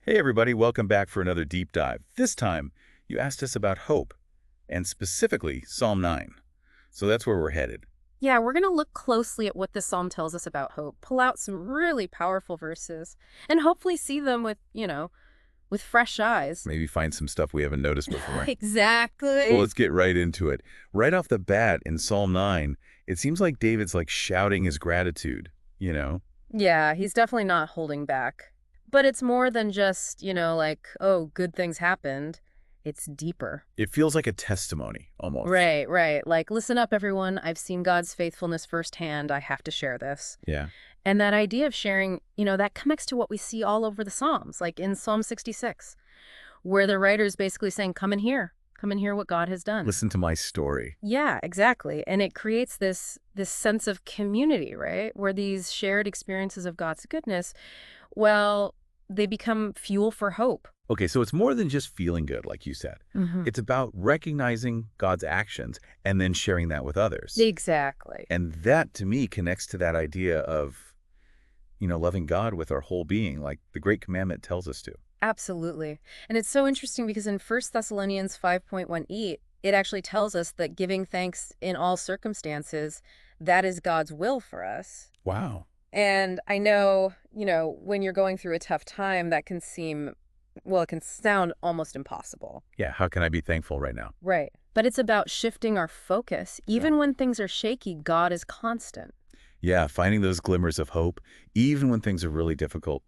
Hey everybody, welcome back for another deep dive. This time, you asked us about hope, and specifically Psalm 9. So that's where we're headed. Yeah, we're going to look closely at what this psalm tells us about hope, pull out some really powerful verses, and hopefully see them with fresh eyes. Maybe find some stuff we haven't noticed before. Well, Exactly. let's get right into it. Right off the bat in Psalm 9, it seems like David's like shouting his gratitude. Yeah, he's definitely not holding back. But it's more than just, like, oh, good things happened. It's deeper. It feels like a testimony, almost. Right, right. Like, listen up, everyone. I've seen God's faithfulness firsthand. I have to share this. Yeah. And that idea of sharing, that connects to what we see all over the Psalms, like in Psalm 66, where the writer is basically saying, come and hear. Come and hear what God has done. Listen to my story. Yeah, exactly. And it creates this sense of community, right? Where these shared experiences of God's goodness, well, they become fuel for hope. Okay, so it's more than just feeling good, like you said. Hmm. It's about recognizing God's actions and then sharing that with others. Exactly. And that, to me, connects to that idea of, loving God with our whole being, like the Great Commandment tells us to. Absolutely. And it's so interesting because in 1 Thessalonians 5:18, it actually tells us that giving thanks in all circumstances, that is God's will for us. Wow. And I know, when you're going through a tough time, that can seem, well, it can sound almost impossible. Yeah, how can I be thankful right now? Right. But it's about shifting our focus. Yeah. Even when things are shaky, God is constant. Yeah, finding those glimmers of hope, even when things are really difficult.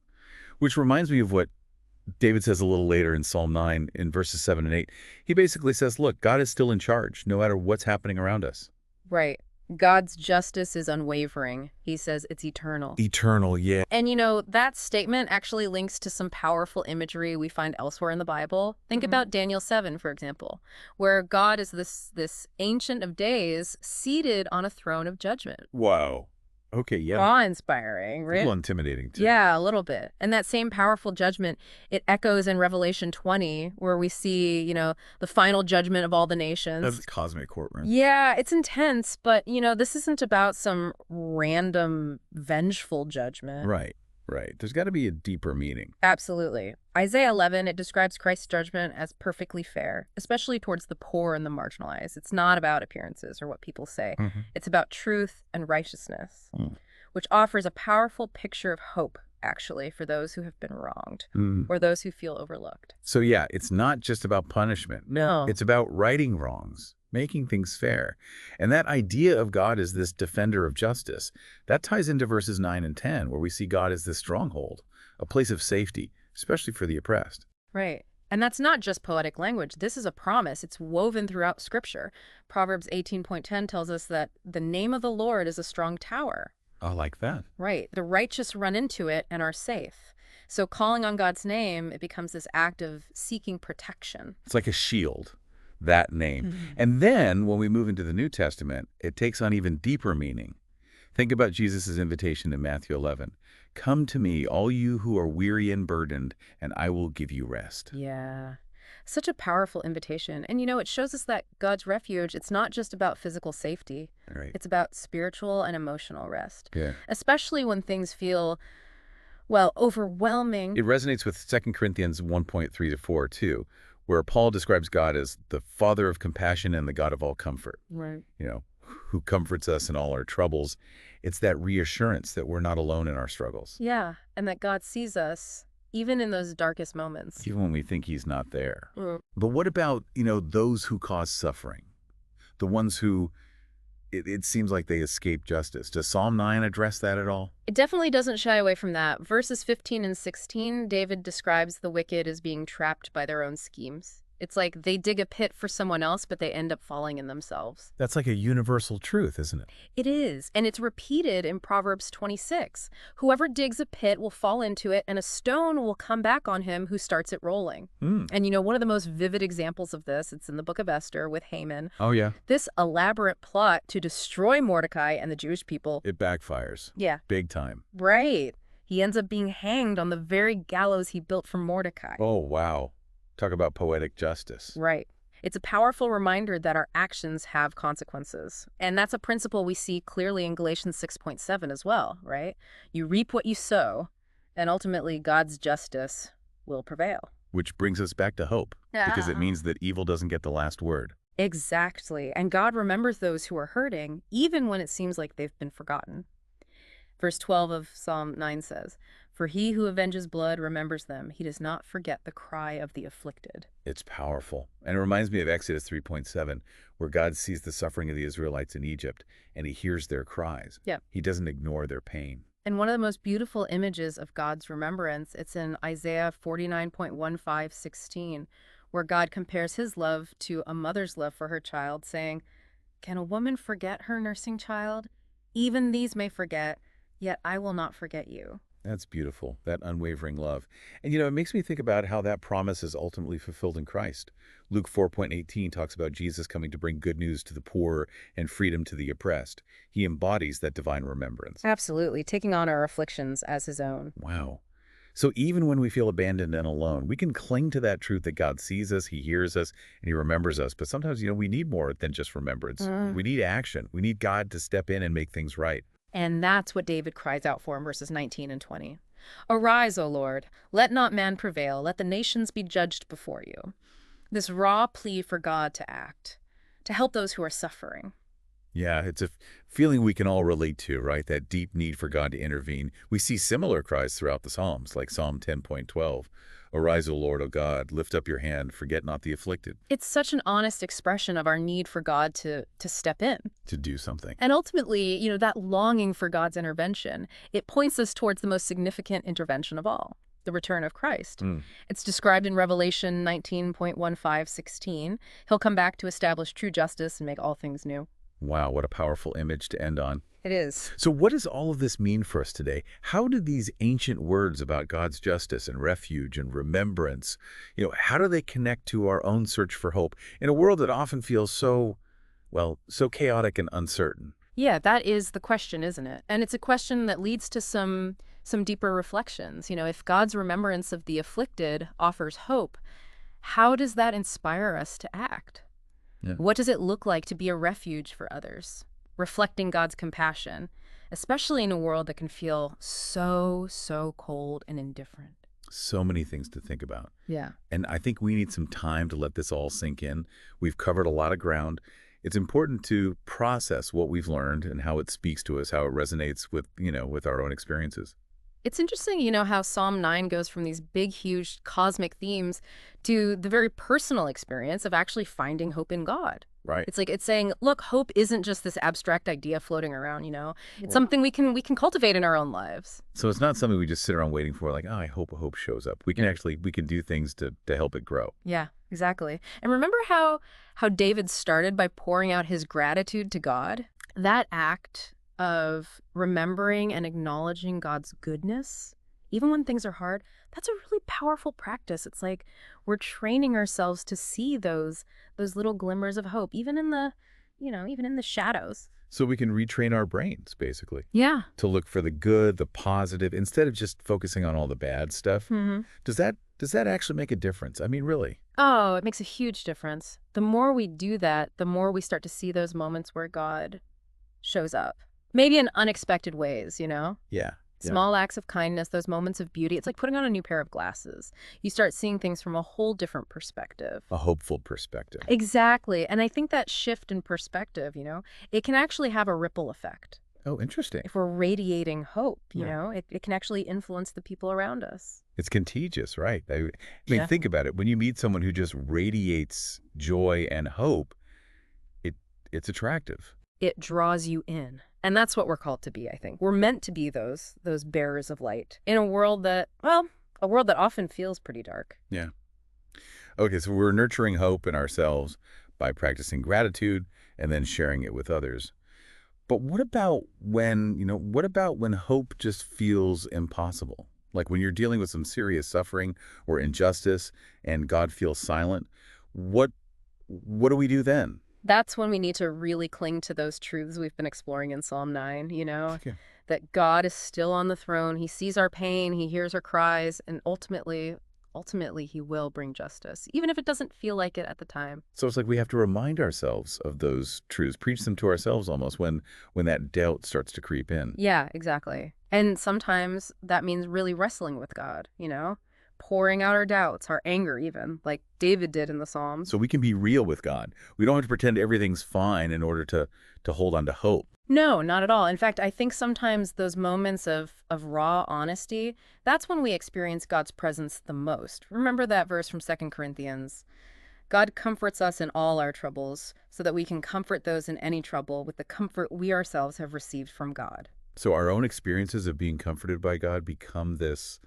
Which reminds me of what David says a little later in Psalm 9, in verses 7 and 8. He basically says, look, God is still in charge, no matter what's happening around us. Right. God's justice is unwavering. He says it's eternal. Eternal, yeah. And that statement actually links to some powerful imagery we find elsewhere in the Bible. Think about Daniel 7, for example, where God is this ancient of days seated on a throne of judgment. Wow. Okay, yeah. Awe-inspiring, A right? little intimidating, too. Yeah, a little bit. And that same powerful judgment, it echoes in Revelation 20, where we see, the final judgment of all the nations. That's cosmic courtroom. Yeah, it's intense, but, this isn't about some random vengeful judgment. Right, right. There's got to be a deeper meaning. Absolutely. Isaiah 11, it describes Christ's judgment as perfectly fair, especially towards the poor and the marginalized. It's not about appearances or what people say. It's about truth and righteousness, which offers a powerful picture of hope, actually, for those who have been wronged or those who feel overlooked. So yeah, it's not just about punishment. No. It's about righting wrongs, making things fair. And that idea of God as this defender of justice, that ties into verses 9 and 10, where we see God as this stronghold, a place of safety, especially for the oppressed. Right. And that's not just poetic language. This is a promise. It's woven throughout Scripture. Proverbs 18:10 tells us that the name of the Lord is a strong tower. I like that. Right. The righteous run into it and are safe. So calling on God's name, it becomes this act of seeking protection. It's like a shield, that name. Mhm. And then when we move into the New Testament, it takes on even deeper meaning. Think about Jesus' invitation in Matthew 11. Come to me, all you who are weary and burdened, and I will give you rest. Yeah. Such a powerful invitation. And it shows us that God's refuge, it's not just about physical safety. All right. It's about spiritual and emotional rest. Yeah. Especially when things feel, well, overwhelming. It resonates with 2 Corinthians 1:3 to 4, too, where Paul describes God as the Father of compassion and the God of all comfort, Right. who comforts us in all our troubles. It's that reassurance that we're not alone in our struggles, Yeah. And that God sees us even in those darkest moments. even when we think he's not there. Mm. But what about, those who cause suffering? The ones who it seems like they escape justice. Does Psalm 9 address that at all? It definitely doesn't shy away from that. Verses 15 and 16, David describes the wicked as being trapped by their own schemes. It's like they dig a pit for someone else, but they end up falling in themselves. That's like a universal truth, isn't it? It is, and it's repeated in Proverbs 26. Whoever digs a pit will fall into it, and a stone will come back on him who starts it rolling. And one of the most vivid examples of this, it's in the book of Esther with Haman. Oh, yeah. This elaborate plot to destroy Mordecai and the Jewish people. It backfires. Yeah. Big time. Right. He ends up being hanged on the very gallows he built for Mordecai. Oh, wow. Talk about poetic justice. Right. It's a powerful reminder that our actions have consequences. And that's a principle we see clearly in Galatians 6:7 as well, right? You reap what you sow, and ultimately God's justice will prevail. Which brings us back to hope, because it Yeah. means that evil doesn't get the last word. Exactly. And God remembers those who are hurting, even when it seems like they've been forgotten. Verse 12 of Psalm 9 says, "For he who avenges blood remembers them. He does not forget the cry of the afflicted." It's powerful. And it reminds me of Exodus 3:7, where God sees the suffering of the Israelites in Egypt, and he hears their cries. Yeah. He doesn't ignore their pain. And one of the most beautiful images of God's remembrance, it's in Isaiah 49.15:16, where God compares his love to a mother's love for her child, saying, "Can a woman forget her nursing child? Even these may forget, yet I will not forget you." That's beautiful, that unwavering love. And it makes me think about how that promise is ultimately fulfilled in Christ. Luke 4:18 talks about Jesus coming to bring good news to the poor and freedom to the oppressed. He embodies that divine remembrance. Absolutely, taking on our afflictions as his own. Wow. So even when we feel abandoned and alone, we can cling to that truth that God sees us, he hears us, and he remembers us. But sometimes, we need more than just remembrance. Mm. We need action. We need God to step in and make things right. And that's what David cries out for in verses 19 and 20. "Arise, O Lord, let not man prevail, let the nations be judged before you." This raw plea for God to act, to help those who are suffering. Yeah, it's a feeling we can all relate to, right? That deep need for God to intervene. We see similar cries throughout the Psalms, like Psalm 10:12. Arise, O Lord, O God, lift up your hand, forget not the afflicted. It's such an honest expression of our need for God to step in. To do something. And ultimately, that longing for God's intervention, it points us towards the most significant intervention of all, the return of Christ. Mm. It's described in Revelation 19.15:16. He'll come back to establish true justice and make all things new. Wow, what a powerful image to end on. It is. So what does all of this mean for us today? How do these ancient words about God's justice and refuge and remembrance, how do they connect to our own search for hope in a world that often feels so chaotic and uncertain? Yeah, that is the question, isn't it? And it's a question that leads to some deeper reflections. If God's remembrance of the afflicted offers hope, how does that inspire us to act? Yeah. What does it look like to be a refuge for others, reflecting God's compassion, especially in a world that can feel so cold and indifferent? So many things to think about. Yeah. And I think we need some time to let this all sink in. We've covered a lot of ground. It's important to process what we've learned and how it speaks to us, how it resonates with our own experiences. It's interesting, how Psalm 9 goes from these big, huge cosmic themes to the very personal experience of actually finding hope in God. Right. It's like it's saying, look, hope isn't just this abstract idea floating around, It's Well- something we can cultivate in our own lives. So it's not something we just sit around waiting for, like, oh, I hope a hope shows up. We can do things to help it grow. Yeah, exactly. And remember how David started by pouring out his gratitude to God? That act of remembering and acknowledging God's goodness, even when things are hard, that's a really powerful practice. It's like we're training ourselves to see those little glimmers of hope, even in the shadows. So we can retrain our brains, basically, Yeah. to look for the good, the positive, instead of just focusing on all the bad stuff. Mm-hmm. Does that actually make a difference? I mean, really? Oh, it makes a huge difference. The more we do that, the more we start to see those moments where God shows up. Maybe in unexpected ways, Yeah. Yeah. Small acts of kindness, those moments of beauty. It's like putting on a new pair of glasses. You start seeing things from a whole different perspective. A hopeful perspective. Exactly. And I think that shift in perspective, it can actually have a ripple effect. Oh, interesting. If we're radiating hope, Yeah. it can actually influence the people around us. It's contagious, right? I mean, Yeah. think about it. When you meet someone who just radiates joy and hope, it's attractive. It draws you in. And that's what we're called to be, I think. We're meant to be those bearers of light in a world that often feels pretty dark. Yeah. Okay, so we're nurturing hope in ourselves by practicing gratitude and then sharing it with others. But what about when hope just feels impossible? Like when you're dealing with some serious suffering or injustice and God feels silent, what do we do then? That's when we need to really cling to those truths we've been exploring in Psalm 9, Okay. that God is still on the throne. He sees our pain, he hears our cries, and ultimately he will bring justice, even if it doesn't feel like it at the time. So it's like we have to remind ourselves of those truths, preach them to ourselves almost when that doubt starts to creep in. Yeah, exactly. And sometimes that means really wrestling with God, pouring out our doubts, our anger even, like David did in the Psalms. So we can be real with God. We don't have to pretend everything's fine in order to hold on to hope. No, not at all. In fact, I think sometimes those moments of raw honesty, that's when we experience God's presence the most. Remember that verse from 2 Corinthians. God comforts us in all our troubles so that we can comfort those in any trouble with the comfort we ourselves have received from God. So our own experiences of being comforted by God become this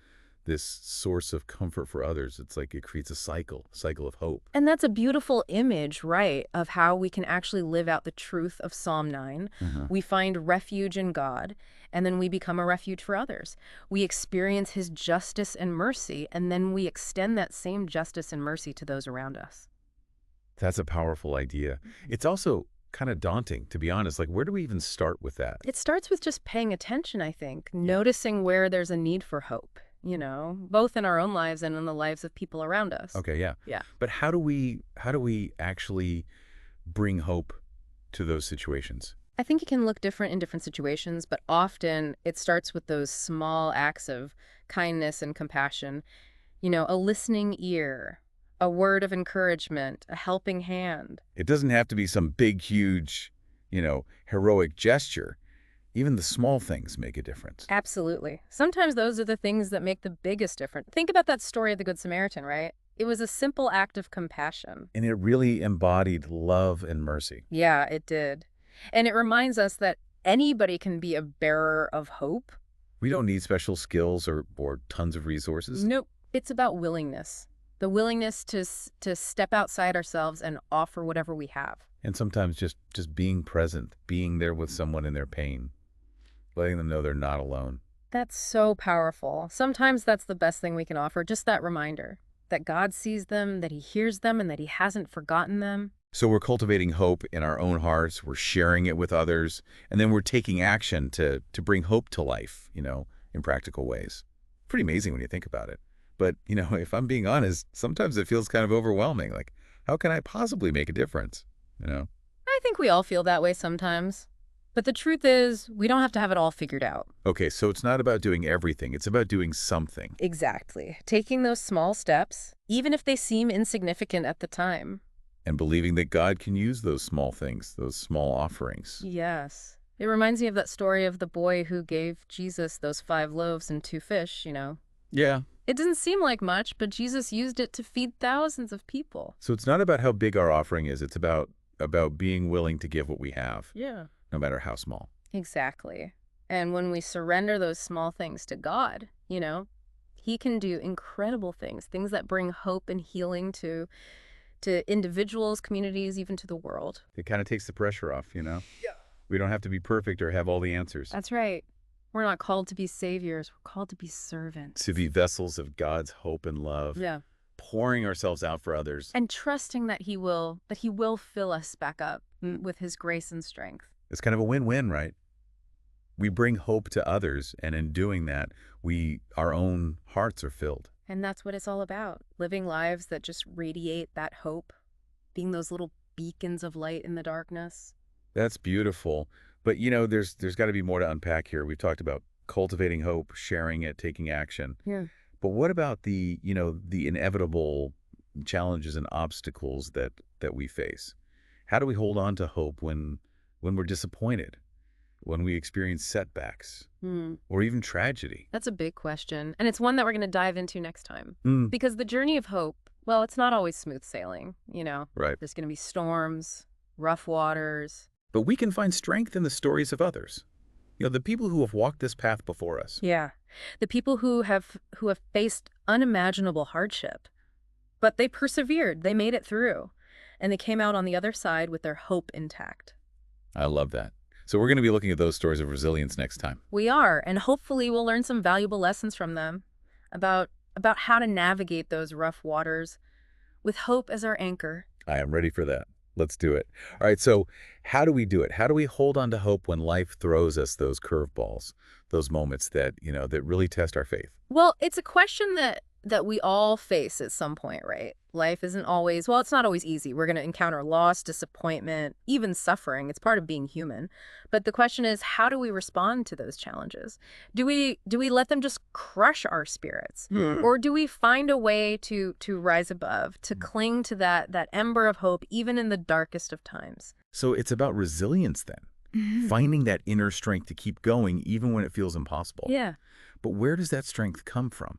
source of comfort for others. It's like it creates a cycle of hope. And that's a beautiful image, right, of how we can actually live out the truth of Psalm 9. We find refuge in God, and then we become a refuge for others. We experience his justice and mercy, and then we extend that same justice and mercy to those around us. That's a powerful idea. It's also kind of daunting, to be honest. Like, where do we even start with that? It starts with just paying attention, I think, noticing where there's a need for hope, both in our own lives and in the lives of people around us. Okay, yeah. Yeah. But how do we actually bring hope to those situations? I think it can look different in different situations, but often it starts with those small acts of kindness and compassion. A listening ear, a word of encouragement, a helping hand. It doesn't have to be some big, huge, heroic gesture. Even the small things make a difference. Absolutely. Sometimes those are the things that make the biggest difference. Think about that story of the Good Samaritan, right? It was a simple act of compassion. And it really embodied love and mercy. Yeah, it did. And it reminds us that anybody can be a bearer of hope. We don't need special skills or tons of resources. Nope. It's about willingness. The willingness to step outside ourselves and offer whatever we have. And sometimes just being present, being there with someone in their pain, letting them know they're not alone. That's so powerful. Sometimes that's the best thing we can offer, just that reminder that God sees them, that he hears them, and that he hasn't forgotten them. So we're cultivating hope in our own hearts, we're sharing it with others, and then we're taking action to bring hope to life, in practical ways. Pretty amazing when you think about it. But, if I'm being honest, sometimes it feels kind of overwhelming. Like, how can I possibly make a difference? I think we all feel that way sometimes. But the truth is, we don't have to have it all figured out. Okay, so it's not about doing everything. It's about doing something. Exactly. Taking those small steps, even if they seem insignificant at the time. And believing that God can use those small things, those small offerings. Yes. It reminds me of that story of the boy who gave Jesus those 5 loaves and 2 fish, Yeah. It doesn't seem like much, but Jesus used it to feed thousands of people. So it's not about how big our offering is. It's about being willing to give what we have. Yeah. No matter how small. Exactly. And when we surrender those small things to God, he can do incredible things that bring hope and healing to individuals, communities, even to the world. It kind of takes the pressure off, Yeah. We don't have to be perfect or have all the answers. That's right. We're not called to be saviors. We're called to be servants. To be vessels of God's hope and love. Yeah. Pouring ourselves out for others. And trusting that he will fill us back up with his grace and strength. It's kind of a win-win, right? We bring hope to others, and in doing that, our own hearts are filled. And that's what it's all about. Living lives that just radiate that hope, being those little beacons of light in the darkness. That's beautiful. But, there's got to be more to unpack here. We've talked about cultivating hope, sharing it, taking action. Yeah. But what about the inevitable challenges and obstacles that we face? How do we hold on to hope when we're disappointed, when we experience setbacks, or even tragedy? That's a big question. And it's one that we're going to dive into next time. Because the journey of hope, well, it's not always smooth sailing, Right. There's going to be storms, rough waters. But we can find strength in the stories of others. The people who have walked this path before us. Yeah. The people who have faced unimaginable hardship. But they persevered. They made it through. And they came out on the other side with their hope intact. I love that. So we're going to be looking at those stories of resilience next time. We are, and hopefully we'll learn some valuable lessons from them about how to navigate those rough waters with hope as our anchor. I am ready for that. Let's do it. All right, so how do we do it? How do we hold on to hope when life throws us those curveballs, those moments that really test our faith? Well, it's a question that we all face at some point, right? Life isn't always, well, it's not always easy. We're going to encounter loss, disappointment, even suffering. It's part of being human. But the question is, how do we respond to those challenges? Do we let them just crush our spirits? Or do we find a way to rise above, to cling to that ember of hope even in the darkest of times? So it's about resilience then, finding that inner strength to keep going even when it feels impossible. Yeah. But where does that strength come from?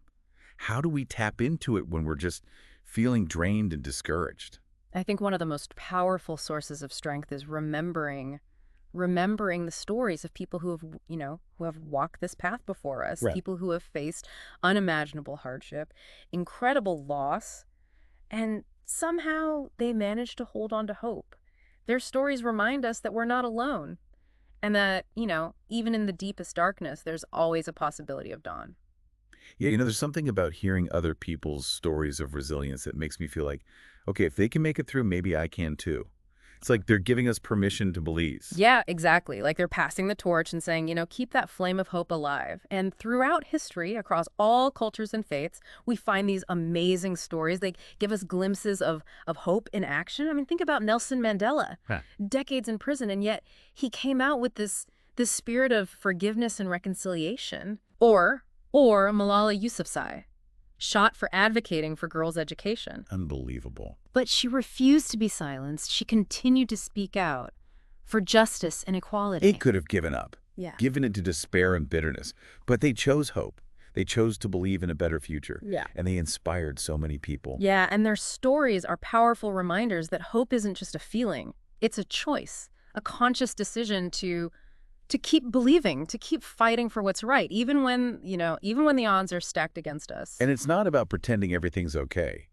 How do we tap into it when we're just feeling drained and discouraged? I think one of the most powerful sources of strength is remembering the stories of people who have, who have walked this path before us, Right. people who have faced unimaginable hardship, incredible loss, and somehow they managed to hold on to hope. Their stories remind us that we're not alone and that, even in the deepest darkness, there's always a possibility of dawn. Yeah, there's something about hearing other people's stories of resilience that makes me feel like, okay, if they can make it through, maybe I can too. It's like they're giving us permission to believe. Yeah, exactly. Like they're passing the torch and saying, keep that flame of hope alive. And throughout history, across all cultures and faiths, we find these amazing stories. They give us glimpses of hope in action. I mean, think about Nelson Mandela, Huh. decades in prison, and yet he came out with this spirit of forgiveness and reconciliation. Or Malala Yousafzai, shot for advocating for girls' education. Unbelievable. But she refused to be silenced. She continued to speak out for justice and equality. It could have given up, Yeah. given into despair and bitterness, but they chose hope. They chose to believe in a better future. Yeah. And they inspired so many people. Yeah, and their stories are powerful reminders that hope isn't just a feeling. It's a choice, a conscious decision to keep believing, to keep fighting for what's right, even when the odds are stacked against us. And it's not about pretending everything's okay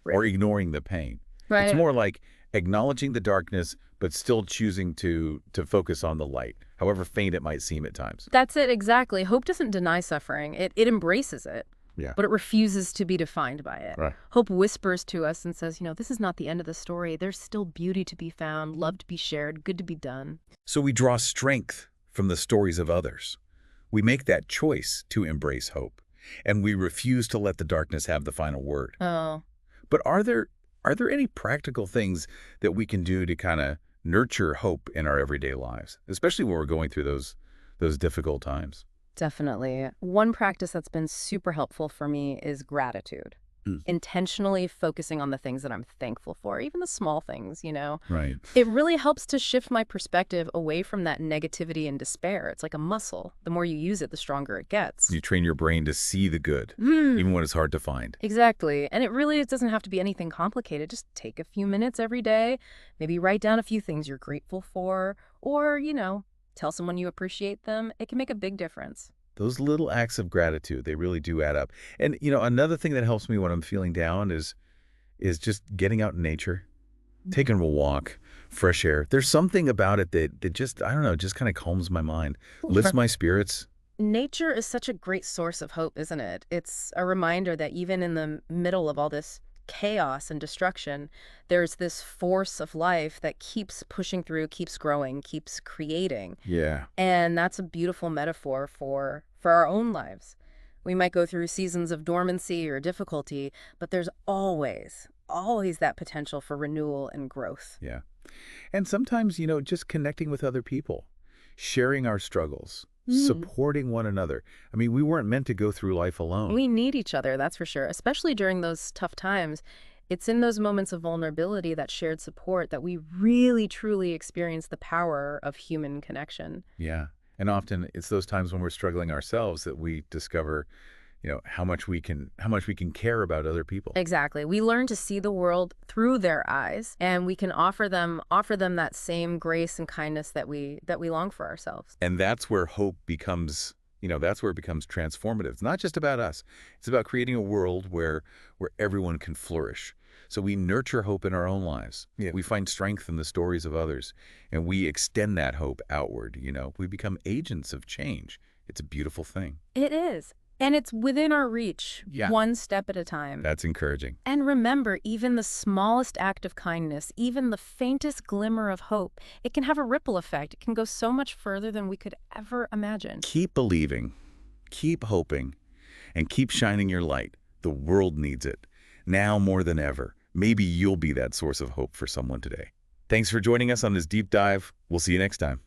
or ignoring the pain. Right. It's more like acknowledging the darkness, but still choosing to focus on the light, however faint it might seem at times. That's it, exactly. Hope doesn't deny suffering. It embraces it. Yeah. But it refuses to be defined by it. Right. Hope whispers to us and says, this is not the end of the story. There's still beauty to be found, love to be shared, good to be done. So we draw strength from the stories of others. We make that choice to embrace hope, and we refuse to let the darkness have the final word. Oh. But are there any practical things that we can do to kind of nurture hope in our everyday lives, especially when we're going through those difficult times? Definitely. One practice that's been super helpful for me is gratitude. Intentionally focusing on the things that I'm thankful for, even the small things, Right. It really helps to shift my perspective away from that negativity and despair. It's like a muscle. The more you use it, the stronger it gets. You train your brain to see the good, even when it's hard to find. Exactly. And it doesn't have to be anything complicated. Just take a few minutes every day, maybe write down a few things you're grateful for, or, tell someone you appreciate them. It can make a big difference. Those little acts of gratitude, they really do add up. And, another thing that helps me when I'm feeling down is just getting out in nature, taking a walk, fresh air. There's something about it that just, I don't know, just kind of calms my mind, lifts my spirits. Nature is such a great source of hope, isn't it? It's a reminder that even in the middle of all this chaos and destruction, there's this force of life that keeps pushing through, keeps growing, keeps creating. Yeah. And that's a beautiful metaphor for our own lives. We might go through seasons of dormancy or difficulty, but there's always that potential for renewal and growth. Yeah. And sometimes, just connecting with other people, sharing our struggles, supporting one another. I mean, we weren't meant to go through life alone. We need each other, that's for sure, especially during those tough times. It's in those moments of vulnerability, that shared support, that we really, truly experience the power of human connection. Yeah. And often it's those times when we're struggling ourselves that we discover, how much we can care about other people. Exactly. We learn to see the world through their eyes, and we can offer them that same grace and kindness that we long for ourselves. And that's where hope becomes, that's where it becomes transformative. It's not just about us. It's about creating a world where everyone can flourish. So we nurture hope in our own lives. Yeah. We find strength in the stories of others, and we extend that hope outward. We become agents of change. It's a beautiful thing. It is. And it's within our reach, Yeah. one step at a time. That's encouraging. And remember, even the smallest act of kindness, even the faintest glimmer of hope, it can have a ripple effect. It can go so much further than we could ever imagine. Keep believing, keep hoping, and keep shining your light, The world needs it. Now more than ever, maybe you'll be that source of hope for someone today. Thanks for joining us on this deep dive. We'll see you next time.